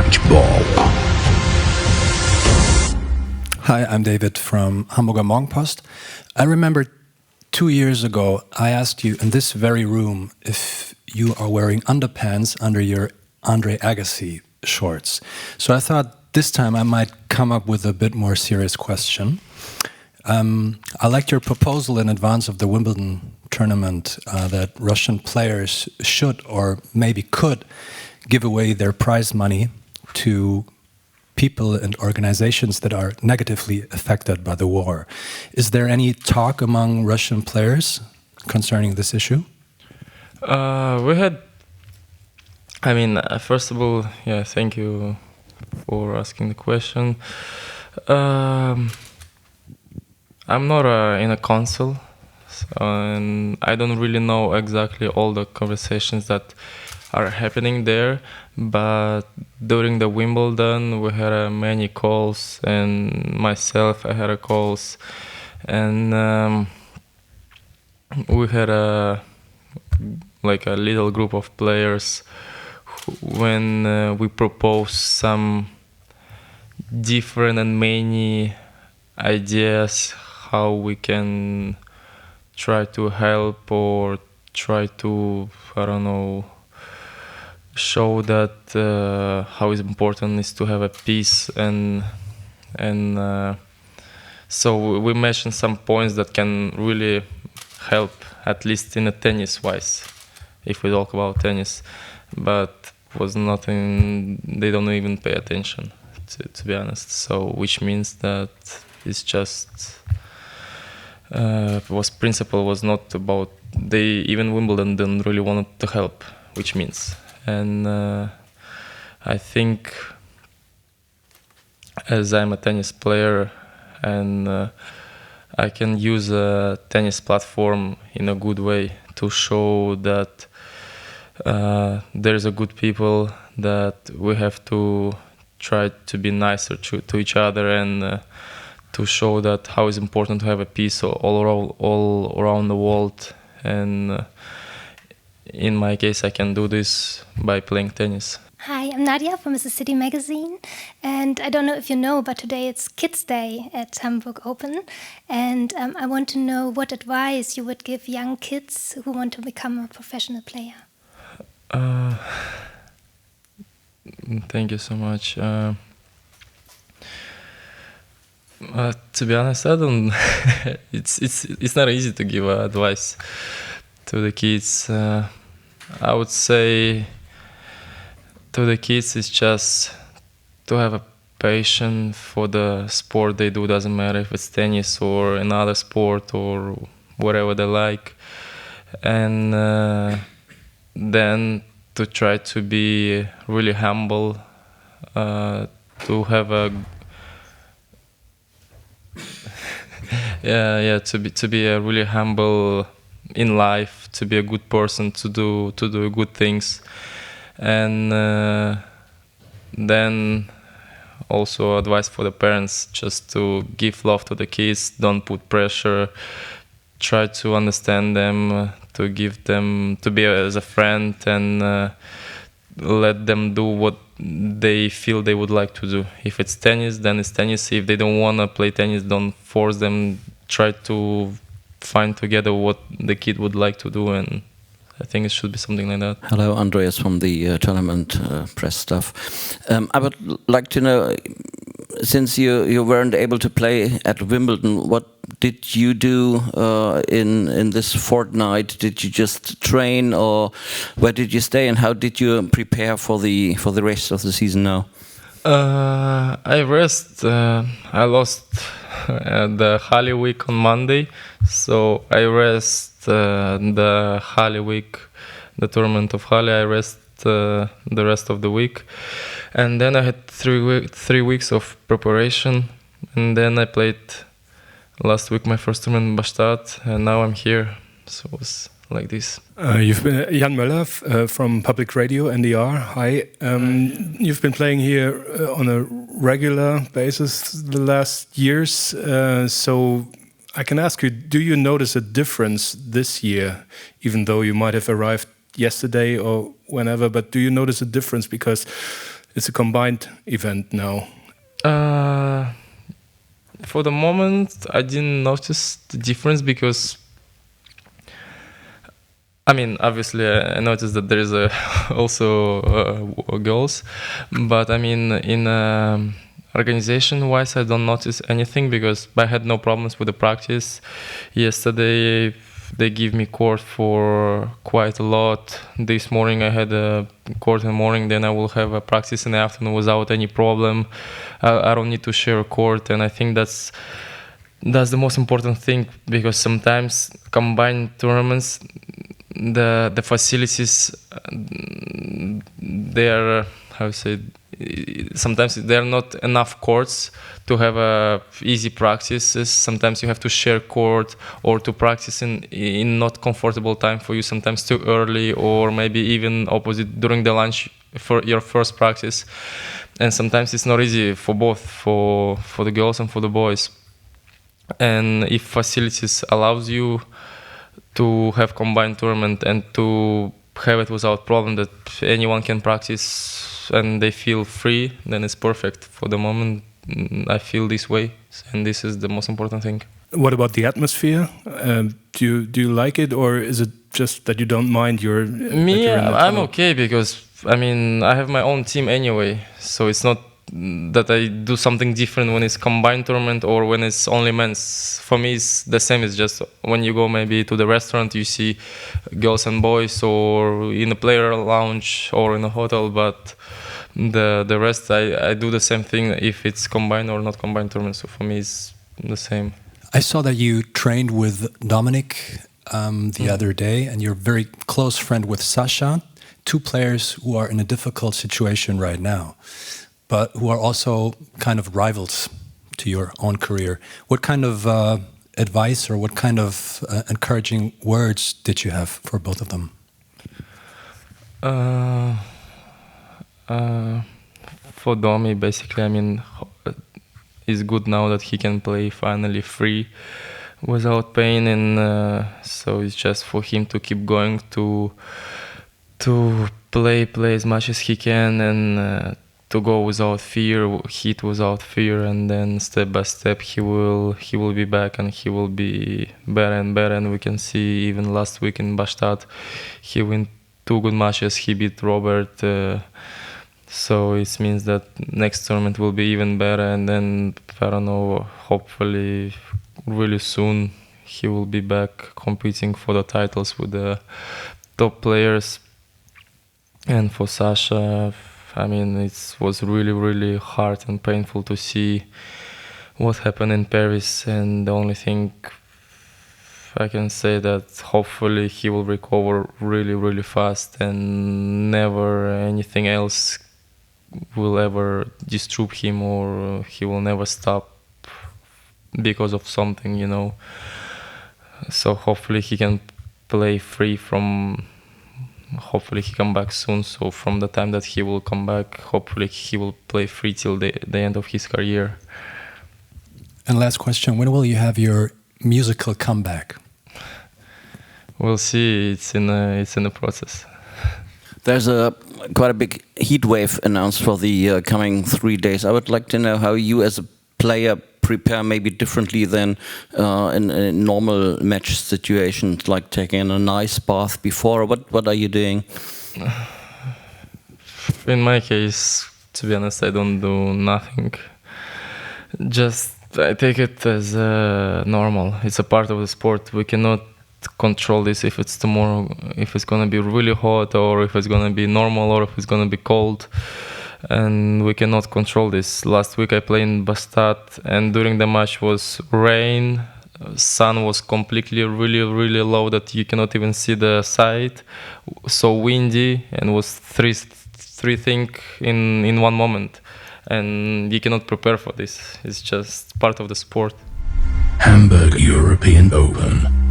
Matchball. Hi, I'm David from Hamburger Morgenpost. I remember 2 years ago, I asked you in this very room if you are wearing underpants under your Andre Agassi shorts. So I thought this time I might come up with a bit more serious question. I liked your proposal in advance of the Wimbledon tournament that Russian players should or maybe could give away their prize money to people and organizations that are negatively affected by the war. Is there any talk among Russian players concerning this issue? We had, first of all, thank you for asking the question. I'm not in a council, and I don't really know exactly all the conversations that are happening there, but during the Wimbledon we had many calls, and myself I had a calls, and we had a little group of players when we proposed some different and many ideas how we can try to help or try to, show that how important is to have a peace, and so we mentioned some points that can really help, at least in a tennis wise, if we talk about tennis, but was nothing, they don't even pay attention, to be honest. So which means that it's just principle was not about, they even Wimbledon didn't really want to help, which means, and I think as I'm a tennis player and I can use a tennis platform in a good way to show that there's a good people, that we have to try to be nicer to each other, and to show that how it's important to have a peace all around the world. And in my case, I can do this by playing tennis. Hi, I'm Nadia from Mrs. City Magazine, and I don't know if you know, but today it's Kids Day at Hamburg Open, and I want to know what advice you would give young kids who want to become a professional player. Thank you so much. To be honest, I don't. it's not easy to give advice to the kids. I would say to the kids it's just to have a passion for the sport they do. Doesn't matter if it's tennis or another sport or whatever they like, and then to try to be really humble, to have a to be a really humble in life, to be a good person, to do good things, and then also advice for the parents, just to give love to the kids, don't put pressure, try to understand them, to give them, to be as a friend, and let them do what they feel they would like to do. If it's tennis, then it's tennis. If they don't want to play tennis, don't force them. Try to find together what the kid would like to do, and I think it should be something like that. Hello, Andreas from the tournament press staff. I would like to know, since you weren't able to play at Wimbledon, what did you do in this fortnight? Did you just train, or where did you stay, and how did you prepare for the rest of the season now? I rest. I lost the Halle week on Monday, so I rest the Halle week, the tournament of Halle. I rest the rest of the week, and then I had 3 weeks of preparation, and then I played last week my first tournament in Bastad, and now I'm here. So it was like this. You've been Jan Möller from Public Radio NDR. Hi. You've been playing here on a regular basis the last years. So I can ask you, do you notice a difference this year, even though you might have arrived yesterday or whenever, but do you notice a difference? Because it's a combined event now. For the moment, I didn't notice the difference because, I mean, obviously, I noticed that there is also girls, but I mean, in organization-wise, I don't notice anything because I had no problems with the practice. Yesterday, they give me court for quite a lot. This morning, I had a court in the morning, then I will have a practice in the afternoon without any problem. I don't need to share a court, and I think that's the most important thing because sometimes combined tournaments, the facilities, they're, how to say, sometimes there are not enough courts to have easy practices. Sometimes you have to share court or to practice in not comfortable time for you, sometimes too early, or maybe even opposite during the lunch for your first practice. And sometimes it's not easy for both, for the girls and for the boys. And if facilities allows you to have combined tournament and to have it without problem, that anyone can practice and they feel free, then it's perfect. For the moment, I feel this way, and this is the most important thing. What about the atmosphere? Do you like it, or is it just that you don't mind your? Me, I'm okay because I mean I have my own team anyway, so it's not that I do something different when it's combined tournament or when it's only men's. For me, it's the same. It's just when you go maybe to the restaurant, you see girls and boys, or in a player lounge or in a hotel. But the rest, I do the same thing if it's combined or not combined tournament. So for me, it's the same. I saw that you trained with Dominic the other day, and you're a very close friend with Sasha, two players who are in a difficult situation right now, but who are also kind of rivals to your own career. What kind of advice or what kind of encouraging words did you have for both of them? For Domi, basically, I mean, it's good now that he can play finally free without pain, and so it's just for him to keep going to play as much as he can, and to go without fear, hit without fear, and then step by step he will be back and he will be better and better. And we can see even last week in Bastad, he win 2 good matches. He beat Robert. So it means that next tournament will be even better, and then I don't know, hopefully really soon he will be back competing for the titles with the top players. And for Sasha, I mean, it was really, really hard and painful to see what happened in Paris, and the only thing I can say that hopefully he will recover really, really fast, and never anything else will ever disturb him, or he will never stop because of something, you know. So hopefully he can play free from, hopefully he come back soon. So from the time that he will come back, hopefully he will play free till the end of his career. And last question, when will you have your musical comeback? We'll see. It's in a process. There's quite a big heat wave announced for the coming 3 days. I would like to know how you as a player prepare maybe differently than in normal match situations, like taking a nice bath before. What are you doing? In my case, to be honest, I don't do nothing. Just I take it as normal. It's a part of the sport. We cannot control this if it's tomorrow, if it's gonna be really hot, or if it's gonna be normal, or if it's gonna be cold, and we cannot control this. Last week I played in Bastad, and during the match was rain, sun was completely really, really low that you cannot even see the side, so windy, and was three things in one moment, and you cannot prepare for this. It's just part of the sport. Hamburg European Open.